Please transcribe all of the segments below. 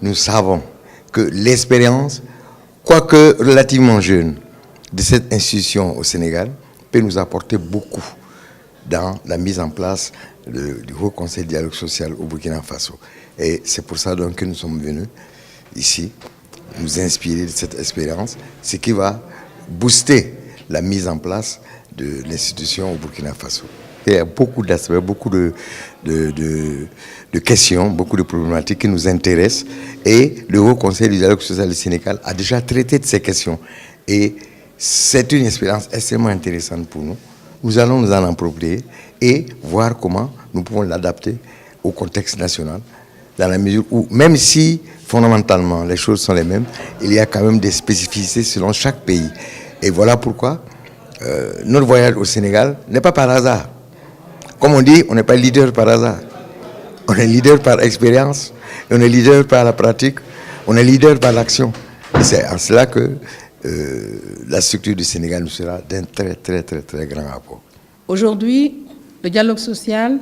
nous savons que l'expérience, quoique relativement jeune, de cette institution au Sénégal peut nous apporter beaucoup dans la mise en place du Haut Conseil du dialogue social au Burkina Faso. Et c'est pour ça donc que nous sommes venus ici nous inspirer de cette expérience, ce qui va booster la mise en place de l'institution au Burkina Faso. Il y a beaucoup d'aspects, beaucoup de questions, beaucoup de problématiques qui nous intéressent. Et le Haut Conseil du dialogue social du Sénégal a déjà traité de ces questions. Et c'est une expérience extrêmement intéressante pour nous. Nous allons nous en approprier et voir comment nous pouvons l'adapter au contexte national, dans la mesure où, même si fondamentalement les choses sont les mêmes, il y a quand même des spécificités selon chaque pays. Et voilà pourquoi notre voyage au Sénégal n'est pas par hasard. Comme on dit, on n'est pas leader par hasard. On est leader par expérience, on est leader par la pratique, on est leader par l'action. Et c'est en cela que la structure du Sénégal nous sera d'un très grand apport. Aujourd'hui, le dialogue social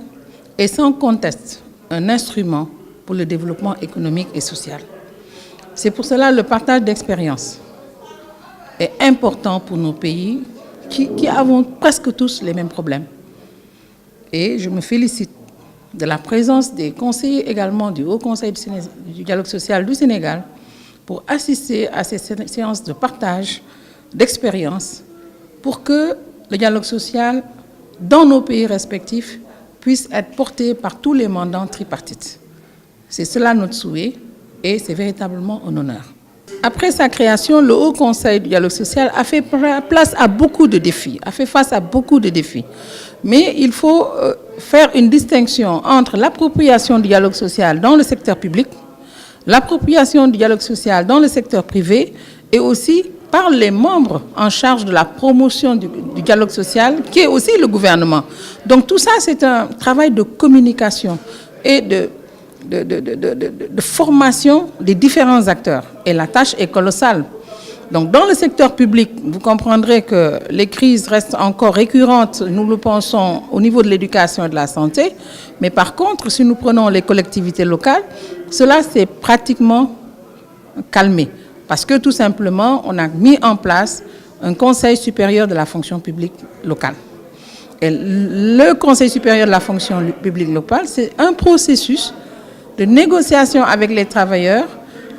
est sans conteste un instrument pour le développement économique et social. C'est pour cela que le partage d'expériences est important pour nos pays qui avons presque tous les mêmes problèmes. Et je me félicite de la présence des conseillers également du Haut Conseil du dialogue social du Sénégal pour assister à ces séances de partage d'expériences pour que le dialogue social dans nos pays respectifs puisse être porté par tous les mandants tripartites. C'est cela notre souhait et c'est véritablement un honneur. Après sa création, le Haut Conseil du dialogue social a fait place à beaucoup de défis, a fait face à beaucoup de défis. Mais il faut faire une distinction entre l'appropriation du dialogue social dans le secteur public, l'appropriation du dialogue social dans le secteur privé et aussi par les membres en charge de la promotion du dialogue social, qui est aussi le gouvernement. Donc tout ça, c'est un travail de communication et de formation des différents acteurs. Et la tâche est colossale. Donc dans le secteur public, vous comprendrez que les crises restent encore récurrentes, nous le pensons, au niveau de l'éducation et de la santé. Mais par contre, si nous prenons les collectivités locales, cela s'est pratiquement calmé. Parce que tout simplement, on a mis en place un Conseil supérieur de la fonction publique locale. Et le Conseil supérieur de la fonction publique locale, c'est un processus de négociation avec les travailleurs.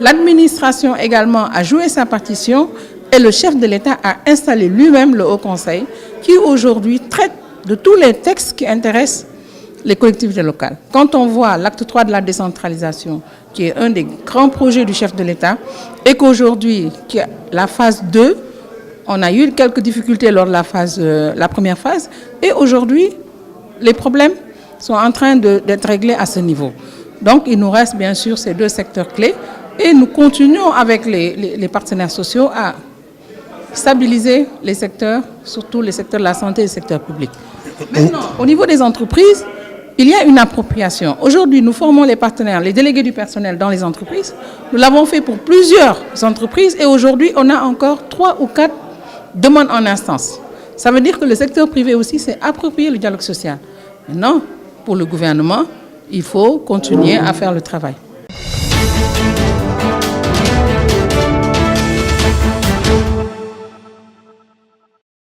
L'administration également a joué sa partition et le chef de l'État a installé lui-même le Haut Conseil qui aujourd'hui traite de tous les textes qui intéressent les collectivités locales. Quand on voit l'acte 3 de la décentralisation, qui est un des grands projets du chef de l'État, et qu'aujourd'hui, la phase 2, on a eu quelques difficultés lors de la première phase, et aujourd'hui, les problèmes sont en train d'être réglés à ce niveau. Donc, il nous reste bien sûr ces deux secteurs clés, et nous continuons avec les partenaires sociaux à stabiliser les secteurs, surtout les secteurs de la santé et le secteur public. Maintenant, au niveau des entreprises, il y a une appropriation. Aujourd'hui, nous formons les partenaires, les délégués du personnel dans les entreprises. Nous l'avons fait pour plusieurs entreprises et aujourd'hui, on a encore 3 ou 4 demandes en instance. Ça veut dire que le secteur privé aussi s'est approprié le dialogue social. Maintenant, pour le gouvernement, il faut continuer à faire le travail.